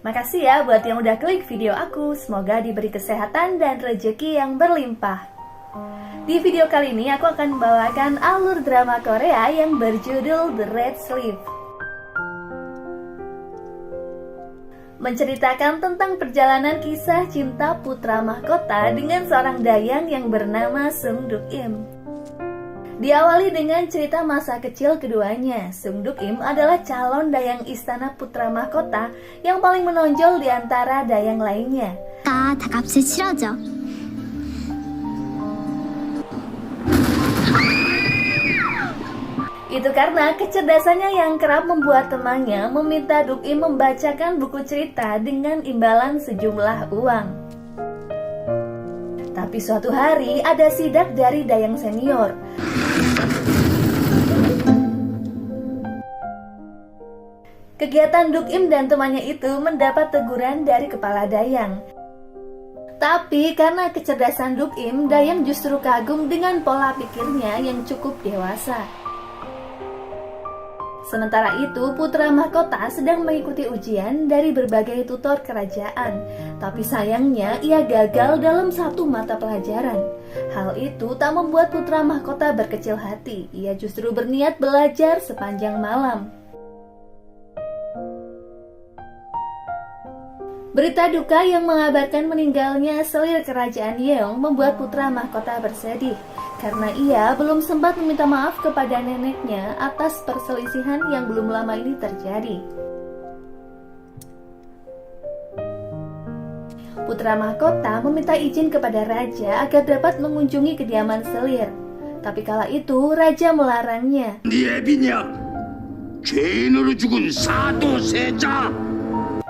Makasih ya buat yang udah klik video aku. Semoga diberi kesehatan dan rezeki yang berlimpah. Di video kali ini aku akan membawakan alur drama Korea yang berjudul The Red Sleeve. Menceritakan tentang perjalanan kisah cinta putra mahkota dengan seorang dayang yang bernama Sung Duk Im. Diawali dengan cerita masa kecil keduanya. Sung Duk Im adalah calon dayang istana putra mahkota yang paling menonjol di antara dayang lainnya. 다 값을 치러줘. Itu karena kecerdasannya yang kerap membuat temannya meminta Duk Im membacakan buku cerita dengan imbalan sejumlah uang. Tapi suatu hari ada sidak dari dayang senior. Kegiatan Duk Im dan temannya itu mendapat teguran dari kepala dayang. Tapi karena kecerdasan Duk Im, dayang justru kagum dengan pola pikirnya yang cukup dewasa. Sementara itu, putra mahkota sedang mengikuti ujian dari berbagai tutor kerajaan. Tapi sayangnya, ia gagal dalam satu mata pelajaran. Hal itu tak membuat putra mahkota berkecil hati. Ia justru berniat belajar sepanjang malam. Berita duka yang mengabarkan meninggalnya selir kerajaan Yeong membuat putra mahkota bersedih. Karena ia belum sempat meminta maaf kepada neneknya atas perselisihan yang belum lama ini terjadi. Putra mahkota meminta izin kepada raja agar dapat mengunjungi kediaman selir. Tapi kala itu raja melarangnya. 예비냐? 죄인으로 죽은 사도세자.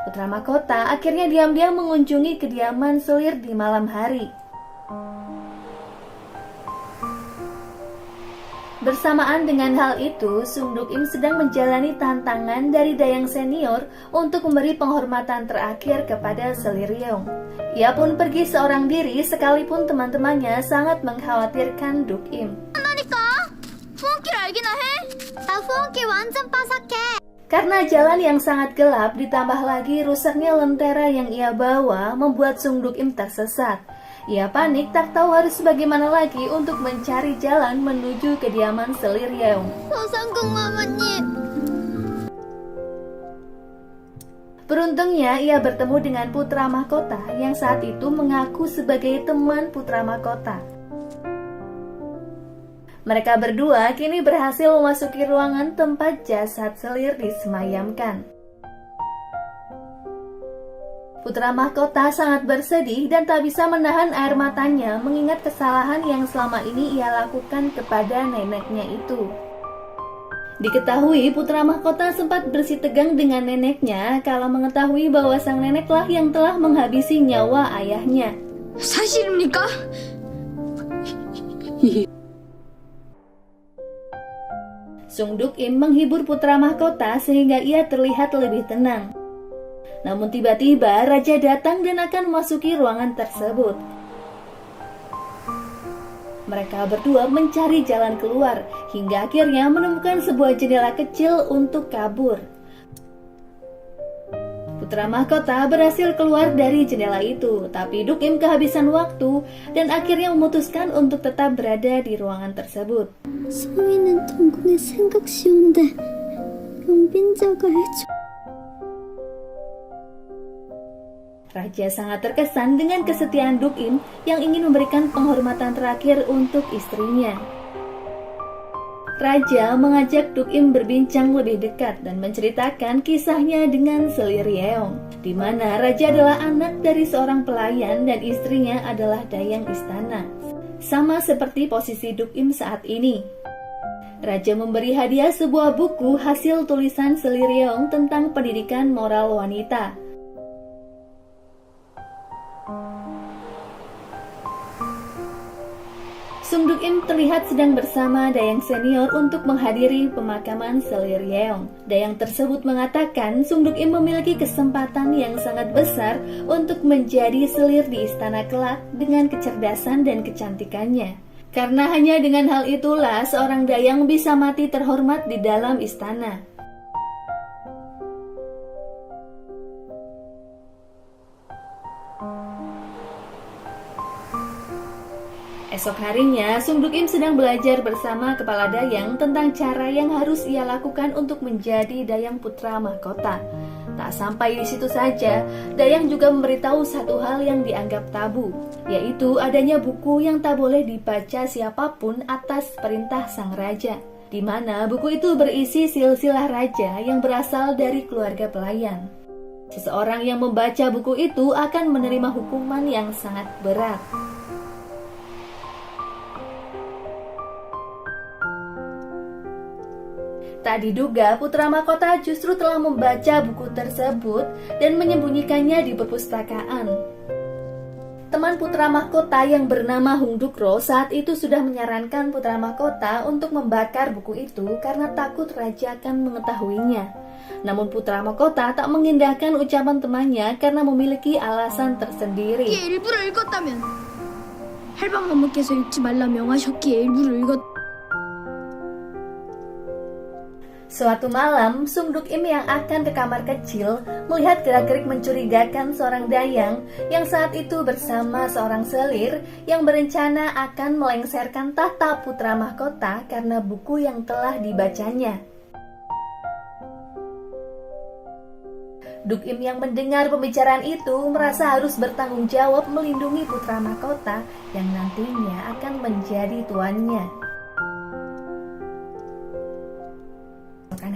Putra mahkota akhirnya diam-diam mengunjungi kediaman selir di malam hari. Bersamaan dengan hal itu, Sung Duk Im sedang menjalani tantangan dari dayang senior untuk memberi penghormatan terakhir kepada selir Yeong. Ia pun pergi seorang diri sekalipun teman-temannya sangat mengkhawatirkan Duk Im. 그러니까 후원길 알기나 해? 나 후원길 완전 빠삭해. Karena jalan yang sangat gelap ditambah lagi rusaknya lentera yang ia bawa membuat Sung Duk Im tersesat. Ia panik tak tahu harus bagaimana lagi untuk mencari jalan menuju kediaman selir Yeong. 서상궁 마마님. Beruntungnya ia bertemu dengan putra mahkota yang saat itu mengaku sebagai teman putra mahkota. Mereka berdua kini berhasil memasuki ruangan tempat jasad selir disemayamkan. Putra mahkota sangat bersedih dan tak bisa menahan air matanya mengingat kesalahan yang selama ini ia lakukan kepada neneknya itu. Diketahui putra mahkota sempat bersitegang dengan neneknya kala mengetahui bahwa sang neneklah yang telah menghabisi nyawa ayahnya. 사실입니까? Sung Duk Im menghibur putra mahkota sehingga ia terlihat lebih tenang. Namun tiba-tiba raja datang dan akan memasuki ruangan tersebut. Mereka berdua mencari jalan keluar hingga akhirnya menemukan sebuah jendela kecil untuk kabur. Putra mahkota berhasil keluar dari jendela itu, tapi Duk Im kehabisan waktu dan akhirnya memutuskan untuk tetap berada di ruangan tersebut. 성인은 동군의 생각 쉬운데 용빈자가 해줘. Raja sangat terkesan dengan kesetiaan Duk Im yang ingin memberikan penghormatan terakhir untuk istrinya. Raja mengajak Duk Im berbincang lebih dekat dan menceritakan kisahnya dengan selir Yeong, di mana raja adalah anak dari seorang pelayan dan istrinya adalah dayang istana. Sama seperti posisi Duk Im saat ini. Raja memberi hadiah sebuah buku hasil tulisan selir Yeong tentang pendidikan moral wanita. Sung Duk Im terlihat sedang bersama dayang senior untuk menghadiri pemakaman selir Yeong. Dayang tersebut mengatakan Sung Duk Im memiliki kesempatan yang sangat besar untuk menjadi selir di istana kelak dengan kecerdasan dan kecantikannya. Karena hanya dengan hal itulah seorang dayang bisa mati terhormat di dalam istana. Esok harinya, Sung Duk Im sedang belajar bersama kepala Dayang tentang cara yang harus ia lakukan untuk menjadi Dayang Putra Mahkota. Tak sampai di situ saja, Dayang juga memberitahu satu hal yang dianggap tabu, yaitu adanya buku yang tak boleh dibaca siapapun atas perintah sang raja, di mana buku itu berisi silsilah raja yang berasal dari keluarga pelayan. Seseorang yang membaca buku itu akan menerima hukuman yang sangat berat. Tak diduga, putra mahkota justru telah membaca buku tersebut dan menyembunyikannya di perpustakaan. Teman putra mahkota yang bernama Hung Dukro saat itu sudah menyarankan putra mahkota untuk membakar buku itu karena takut raja akan mengetahuinya. Namun putra mahkota tak mengindahkan ucapan temannya karena memiliki alasan tersendiri. 셔키의 일부를 읽었다면 할방 어머니께서 읽지 말라 명하셨기에 일부를 읽었. Suatu malam, Sung Duk Im yang akan ke kamar kecil melihat gerak-gerik mencurigakan seorang dayang yang saat itu bersama seorang selir yang berencana akan melengsarkan tahta putra mahkota karena buku yang telah dibacanya. Duk Im yang mendengar pembicaraan itu merasa harus bertanggung jawab melindungi putra mahkota yang nantinya akan menjadi tuannya.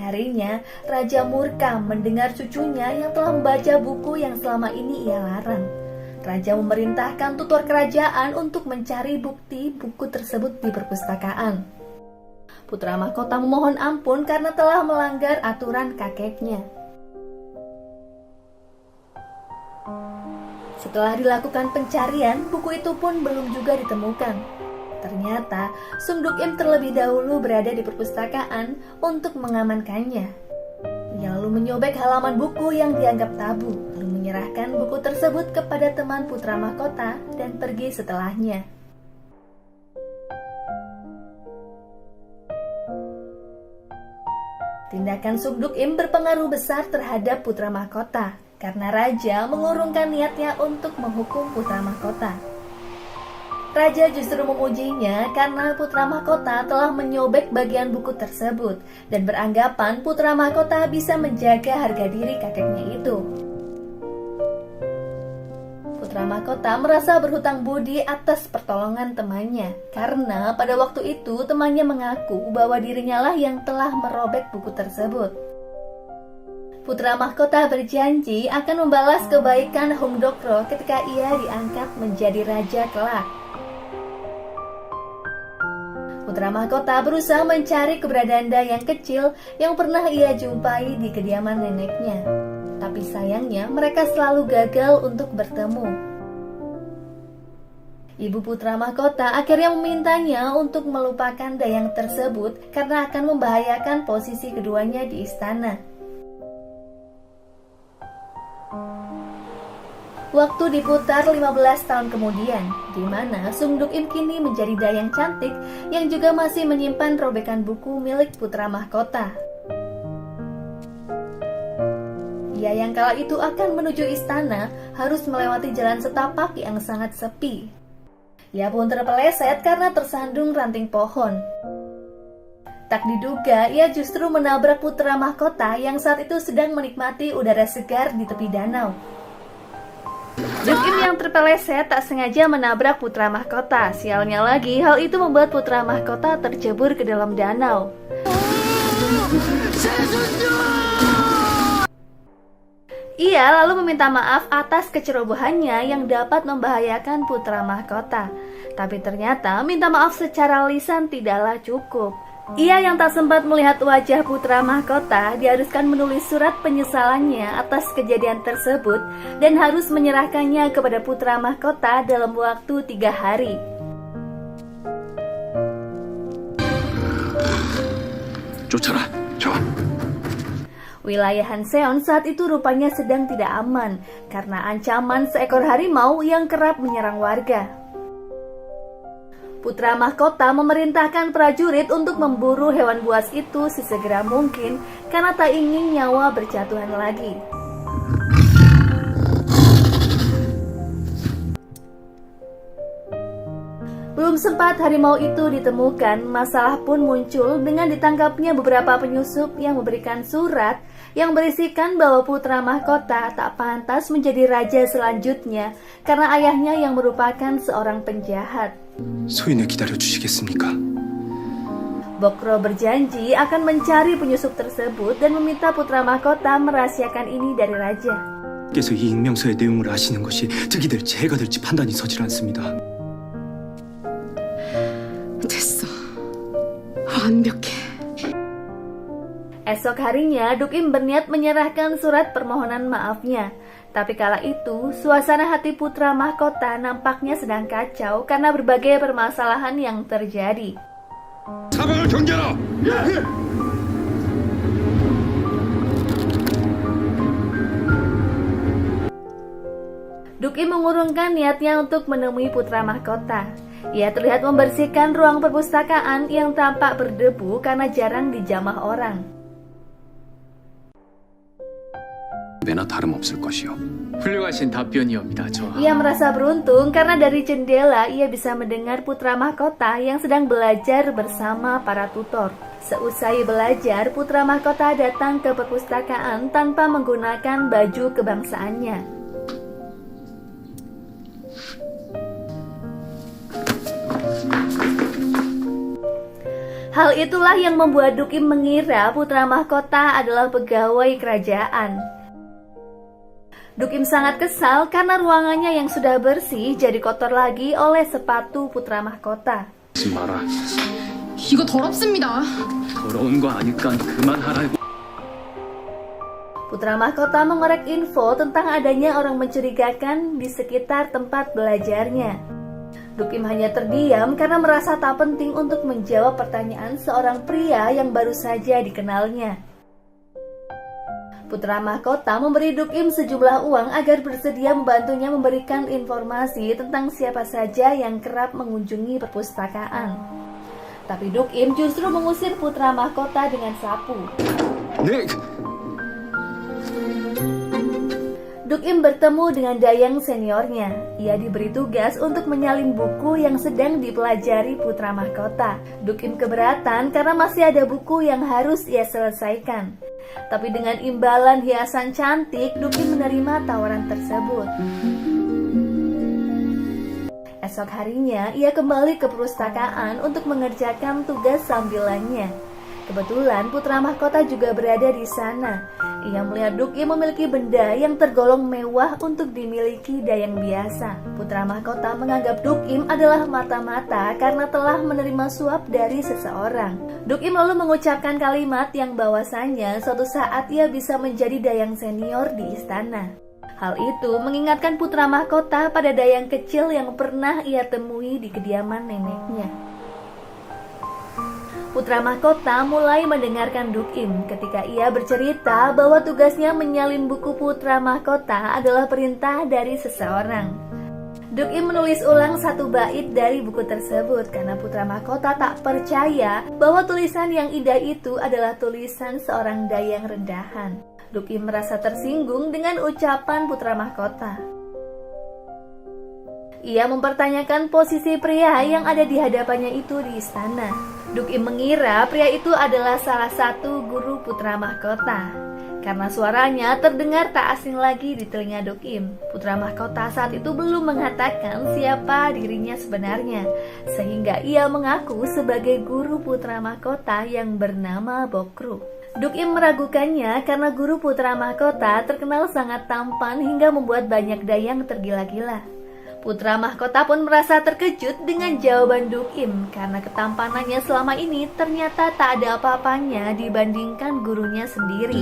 Harinya, Raja murka mendengar cucunya yang telah membaca buku yang selama ini ia larang. Raja memerintahkan tutor kerajaan untuk mencari bukti buku tersebut di perpustakaan. Putra mahkota memohon ampun karena telah melanggar aturan kakeknya. Setelah dilakukan pencarian, buku itu pun belum juga ditemukan. Ternyata, Sung Duk Im terlebih dahulu berada di perpustakaan untuk mengamankannya. Ia lalu menyobek halaman buku yang dianggap tabu, lalu menyerahkan buku tersebut kepada teman putra mahkota dan pergi setelahnya. Tindakan Sung Duk Im berpengaruh besar terhadap putra mahkota, karena raja mengurungkan niatnya untuk menghukum putra mahkota. Raja justru memujinya karena putra mahkota telah menyobek bagian buku tersebut dan beranggapan putra mahkota bisa menjaga harga diri kakeknya itu. Putra mahkota merasa berhutang budi atas pertolongan temannya karena pada waktu itu temannya mengaku bahwa dirinya lah yang telah merobek buku tersebut. Putra mahkota berjanji akan membalas kebaikan Hung Dukro ketika ia diangkat menjadi raja kelak. Putra mahkota berusaha mencari keberadaan dayang kecil yang pernah ia jumpai di kediaman neneknya. Tapi sayangnya mereka selalu gagal untuk bertemu. Ibu putra mahkota akhirnya memintanya untuk melupakan dayang tersebut karena akan membahayakan posisi keduanya di istana. Waktu diputar 15 tahun kemudian, di mana Sung Duk Im kini menjadi dayang cantik yang juga masih menyimpan robekan buku milik putra mahkota. Ia yang kala itu akan menuju istana harus melewati jalan setapak yang sangat sepi. Ia pun terpeleset karena tersandung ranting pohon. Tak diduga, ia justru menabrak putra mahkota yang saat itu sedang menikmati udara segar di tepi danau. Duk Im yang terpeleset tak sengaja menabrak putra mahkota. Sialnya lagi, hal itu membuat putra mahkota tercebur ke dalam danau. Ia lalu meminta maaf atas kecerobohannya yang dapat membahayakan putra mahkota. Tapi ternyata minta maaf secara lisan tidaklah cukup. Ia yang tak sempat melihat wajah putra mahkota diharuskan menulis surat penyesalannya atas kejadian tersebut dan harus menyerahkannya kepada putra mahkota dalam waktu 3 hari. 쫓아라, 전. Wilayah Hanseon saat itu rupanya sedang tidak aman karena ancaman seekor harimau yang kerap menyerang warga. Putra mahkota memerintahkan prajurit untuk memburu hewan buas itu sesegera mungkin karena tak ingin nyawa berjatuhan lagi. Belum Belum sempat harimau itu ditemukan, masalah pun muncul dengan ditangkapnya beberapa penyusup yang memberikan surat yang berisikan bahwa putra mahkota tak pantas menjadi raja selanjutnya karena ayahnya yang merupakan seorang penjahat. 소인을 기다려주시겠습니까? Bokro berjanji akan mencari penyusup tersebut dan meminta putra mahkota merahasiakan ini dari raja. 께서 이 익명서의 내용을 아시는 것이 득이 될지 해가 될지 판단이 서질 않습니다. 됐어. 완벽해. Esok harinya, Dukim berniat menyerahkan surat permohonan maafnya. Tapi kala itu, suasana hati putra mahkota nampaknya sedang kacau karena berbagai permasalahan yang terjadi. 사방을 경계하라! Dukim mengurungkan niatnya untuk menemui putra mahkota. Ia terlihat membersihkan ruang perpustakaan yang tampak berdebu karena jarang dijamah orang. 매나 다름없을 것이요. 훌륭하신 답변이옵니다, 저하. Ia merasa beruntung karena dari jendela ia bisa mendengar putra mahkota yang sedang belajar bersama para tutor. Seusai belajar, putra mahkota datang ke perpustakaan tanpa menggunakan baju kebangsaannya. Hal itulah yang membuat Dukim mengira putra mahkota adalah pegawai kerajaan. Dukim sangat kesal karena ruangannya yang sudah bersih jadi kotor lagi oleh sepatu putra mahkota. 하지 마라. 이거 더럽습니다. 더러운 거 아니까 그만하라고. Putra mahkota mengorek info tentang adanya orang mencurigakan di sekitar tempat belajarnya. Dukim hanya terdiam karena merasa tak penting untuk menjawab pertanyaan seorang pria yang baru saja dikenalnya. Putra mahkota memberi Dukim sejumlah uang agar bersedia membantunya memberikan informasi tentang siapa saja yang kerap mengunjungi perpustakaan. Tapi Dukim justru mengusir putra mahkota dengan sapu. 네, Dukim bertemu dengan Dayang seniornya. Ia diberi tugas untuk menyalin buku yang sedang dipelajari putra mahkota. Dukim keberatan karena masih ada buku yang harus ia selesaikan. Tapi dengan imbalan hiasan cantik, Dukim menerima tawaran tersebut. Esok harinya, ia kembali ke perpustakaan untuk mengerjakan tugas sambilannya. Kebetulan putra mahkota juga berada di sana. Ia melihat Dukim memiliki benda yang tergolong mewah untuk dimiliki Dayang biasa. Putra mahkota menganggap Dukim adalah mata-mata karena telah menerima suap dari seseorang. Dukim lalu mengucapkan kalimat yang bahwasanya suatu saat ia bisa menjadi Dayang senior di istana. Hal itu mengingatkan putra mahkota pada Dayang kecil yang pernah ia temui di kediaman neneknya. Putra mahkota mulai mendengarkan Dukim ketika ia bercerita bahwa tugasnya menyalin buku putra mahkota adalah perintah dari seseorang. Dukim menulis ulang satu bait dari buku tersebut karena putra mahkota tak percaya bahwa tulisan yang indah itu adalah tulisan seorang Dayang rendahan. Dukim merasa tersinggung dengan ucapan putra mahkota. Ia mempertanyakan posisi pria yang ada di hadapannya itu di istana. Dukim mengira pria itu adalah salah satu guru putra mahkota. Karena suaranya terdengar tak asing lagi di telinga Dukim. Putra mahkota saat itu belum mengatakan siapa dirinya sebenarnya, sehingga ia mengaku sebagai guru putra mahkota yang bernama Bokro. Dukim meragukannya karena guru putra mahkota terkenal sangat tampan hingga membuat banyak Dayang tergila-gila. Putra mahkota pun merasa terkejut dengan jawaban Dukim karena ketampanannya selama ini ternyata tak ada apa-apanya dibandingkan gurunya sendiri.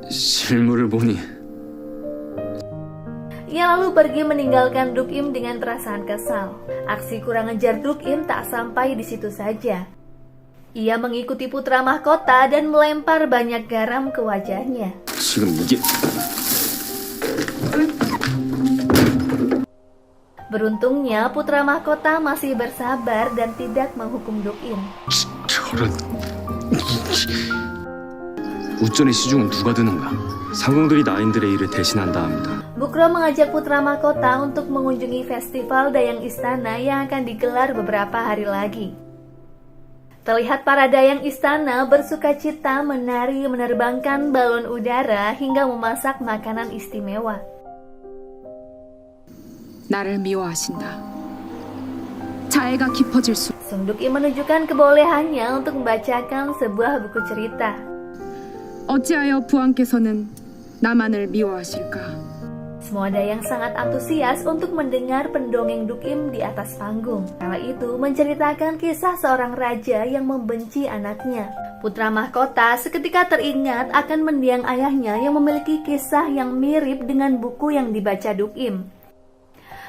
실물을 보니 Ia lalu pergi meninggalkan Dukim dengan perasaan kesal. Aksi kurang ajar Dukim tak sampai di situ saja. Ia mengikuti putra mahkota dan melempar banyak garam ke wajahnya. 지금 이게 Beruntungnya putra mahkota masih bersabar dan tidak menghukum Dukim. 저런 우전의 시중은 누가 드는가? 상공들이 나인들의 일을 대신한다 합니다. Bukro mengajak putra mahkota untuk mengunjungi festival Dayang Istana yang akan digelar beberapa hari lagi. Terlihat para Dayang Istana bersukacita menari, menerbangkan balon udara hingga memasak makanan istimewa. 나를 미워하신다. 자애가 깊어질수록 Sung Duk Im menunjukkan kebolehannya untuk membacakan sebuah buku cerita. 어찌하여 부왕께서는 나만을 미워하실까? Semua Dayang sangat antusias untuk mendengar pendongeng Duk Im di atas panggung. Kala itu menceritakan kisah seorang raja yang membenci anaknya. Putra mahkota seketika teringat akan mendiang ayahnya yang memiliki kisah yang mirip dengan buku yang dibaca Duk Im.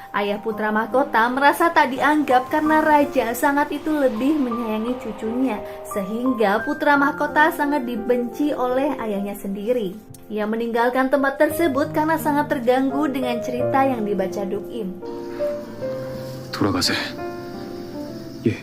Ayah putra mahkota merasa tak dianggap karena raja sangat itu lebih menyayangi cucunya, sehingga putra mahkota sangat dibenci oleh ayahnya sendiri. Ia meninggalkan tempat tersebut karena sangat terganggu dengan cerita yang dibaca Duk Im. 돌아가세. 예.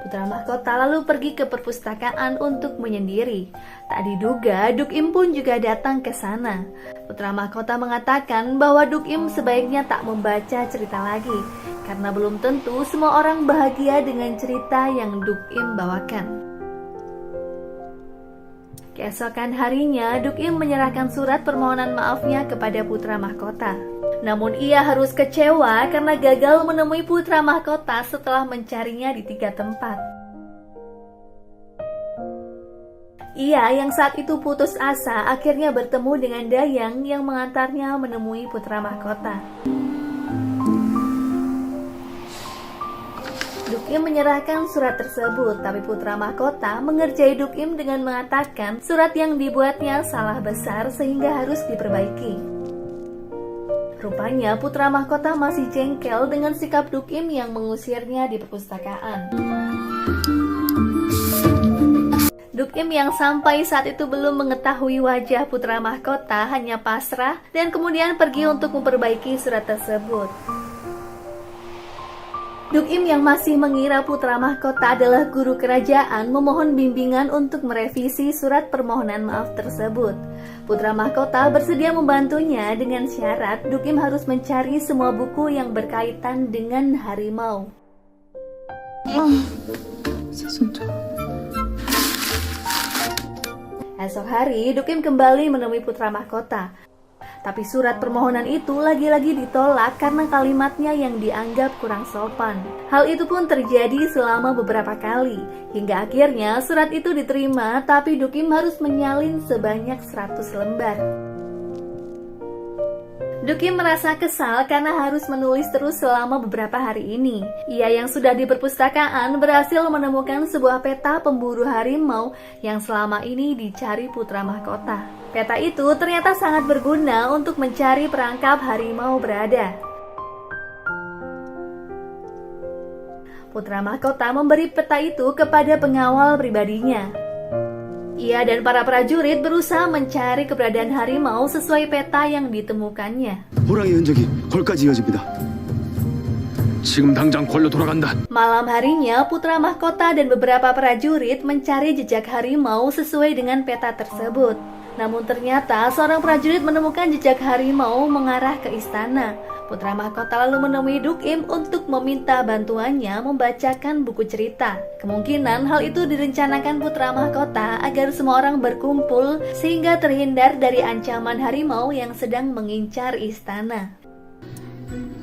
Putra mahkota lalu pergi ke perpustakaan untuk menyendiri. Tak diduga, Duk Im pun juga datang ke sana. Putra mahkota mengatakan bahwa Duk Im sebaiknya tak membaca cerita lagi, karena belum tentu semua orang bahagia dengan cerita yang Duk Im bawakan. Keesokan harinya, Duk Im menyerahkan surat permohonan maafnya kepada putra mahkota. Namun ia harus kecewa karena gagal menemui putra mahkota setelah mencarinya di 3 tempat. Ia yang saat itu putus asa akhirnya bertemu dengan Dayang yang mengantarnya menemui putra mahkota. Duk Im menyerahkan surat tersebut, tapi putra mahkota mengerjai Duk Im dengan mengatakan surat yang dibuatnya salah besar sehingga harus diperbaiki. Rupanya putra mahkota masih jengkel dengan sikap Duk Im yang mengusirnya di perpustakaan. Duk Im yang sampai saat itu belum mengetahui wajah putra mahkota hanya pasrah dan kemudian pergi untuk memperbaiki surat tersebut. Duk Im yang masih mengira putra mahkota adalah guru kerajaan memohon bimbingan untuk merevisi surat permohonan maaf tersebut. Putra mahkota bersedia membantunya dengan syarat Duk Im harus mencari semua buku yang berkaitan dengan harimau. Esok hari, Duk Im kembali menemui putra mahkota. Tapi surat permohonan itu lagi-lagi ditolak karena kalimatnya yang dianggap kurang sopan. Hal itu pun terjadi selama beberapa kali, hingga akhirnya surat itu diterima, tapi Duk Im harus menyalin sebanyak 100 lembar. Duk Im merasa kesal karena harus menulis terus selama beberapa hari ini. Ia yang sudah di perpustakaan berhasil menemukan sebuah peta pemburu harimau yang selama ini dicari putra mahkota. Peta itu ternyata sangat berguna untuk mencari perangkap harimau berada. Putra mahkota memberi peta itu kepada pengawal pribadinya. Ia dan para prajurit berusaha mencari keberadaan harimau sesuai peta yang ditemukannya. 호랑이 흔적이 걸까지 이어집니다. 지금 당장 걸로 돌아간다. Malam harinya, putra mahkota dan beberapa prajurit mencari jejak harimau sesuai dengan peta tersebut. Namun ternyata seorang prajurit menemukan jejak harimau mengarah ke istana. Putra mahkota lalu menemui Duk Im untuk meminta bantuannya membacakan buku cerita. Kemungkinan hal itu direncanakan putra mahkota agar semua orang berkumpul sehingga terhindar dari ancaman harimau yang sedang mengincar istana.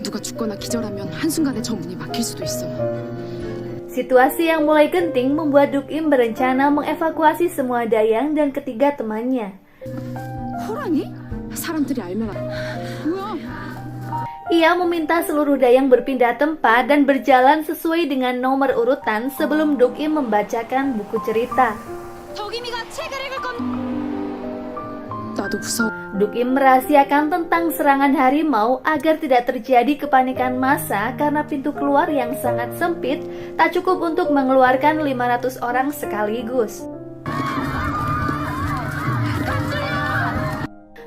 누가 죽거나 기절하면 한순간에 저 문이 막힐 수도 있어. Situasi yang mulai genting membuat Duk Im berencana mengevakuasi semua Dayang dan ketiga temannya. 호랑이? 사람들이 알면 뭐야? Ia meminta seluruh Dayang berpindah tempat dan berjalan sesuai dengan nomor urutan sebelum Duk Im membacakan buku cerita. 덕임이가 책을 읽을 건 나도 무서워. Duk Im merahasiakan tentang serangan harimau agar tidak terjadi kepanikan massa karena pintu keluar yang sangat sempit tak cukup untuk mengeluarkan 500 orang sekaligus.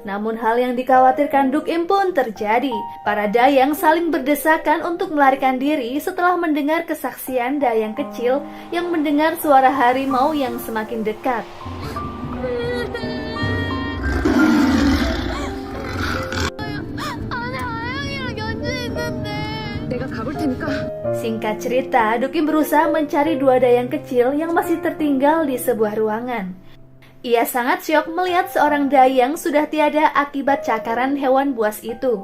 Namun hal yang dikhawatirkan Duk Im pun terjadi. Para dayang saling berdesakan untuk melarikan diri setelah mendengar kesaksian dayang kecil yang mendengar suara harimau yang semakin dekat. 내가 가볼 테니까. Singkat cerita, Duk Im berusaha mencari dua dayang kecil yang masih tertinggal di sebuah ruangan. Ia sangat syok melihat seorang dayang sudah tiada akibat cakaran hewan buas itu.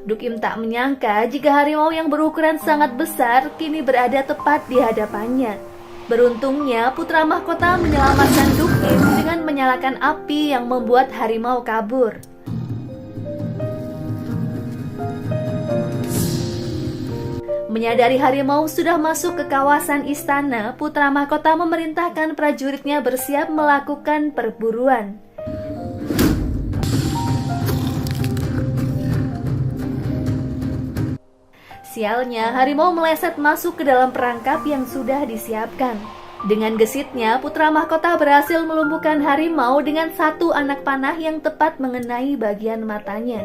Duk Im tak menyangka jika harimau yang berukuran sangat besar kini berada tepat di hadapannya. Beruntungnya, putra mahkota menyelamatkan Duk Im dengan menyalakan api yang membuat harimau kabur. Menyadari harimau sudah masuk ke kawasan istana, putra mahkota memerintahkan prajuritnya bersiap melakukan perburuan. Sialnya, harimau meleset masuk ke dalam perangkap yang sudah disiapkan. Dengan gesitnya, putra mahkota berhasil melumpuhkan harimau dengan satu anak panah yang tepat mengenai bagian matanya.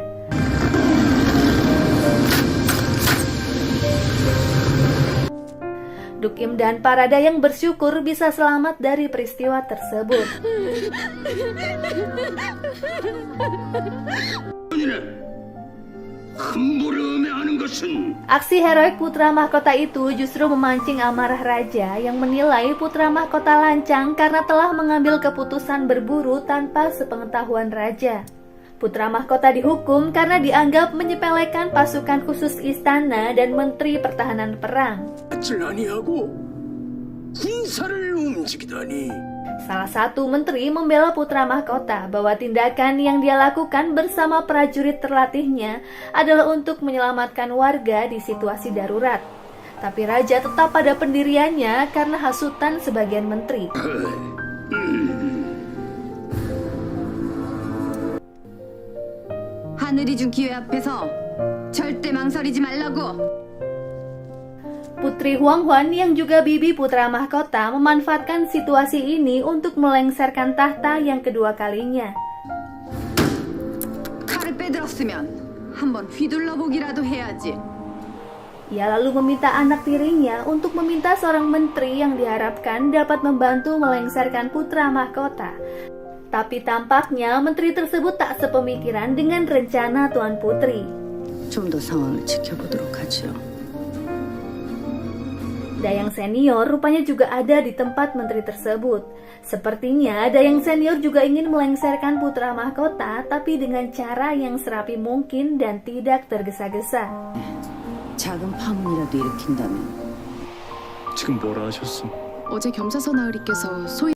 Duk Im dan para dayang bersyukur bisa selamat dari peristiwa tersebut. Aksi heroik putra mahkota itu justru memancing amarah raja yang menilai putra mahkota lancang karena telah mengambil keputusan berburu tanpa sepengetahuan raja. Putra mahkota dihukum karena dianggap menyepelekan pasukan khusus istana dan menteri pertahanan perang. Salah satu menteri membela putra mahkota bahwa tindakan yang dia lakukan bersama prajurit terlatihnya adalah untuk menyelamatkan warga di situasi darurat. Tapi raja tetap pada pendiriannya karena hasutan sebagian menteri. 하늘이 준 기회 앞에서 절대 망설이지 말라고. Putri Huang Huan yang juga bibi putra mahkota memanfaatkan situasi ini untuk melengsarkan tahta yang kedua kalinya. 칼을 빼들었으면 한번 휘둘러 보기라도 해야지. Ia lalu meminta anak tirinya untuk meminta seorang menteri yang diharapkan dapat membantu melengsarkan putra mahkota. Tapi tampaknya menteri tersebut tak sepemikiran dengan rencana Tuan Putri. 좀 더 상황을 지켜보도록 하죠. Dayang senior rupanya juga ada di tempat menteri tersebut. Sepertinya Dayang senior juga ingin melengsarkan putra mahkota, tapi dengan cara yang serapi mungkin dan tidak tergesa-gesa. 작은 파문이라도 일으킨다면 지금 뭐라 하셨음? 어제 겸사서 나으리께서 소위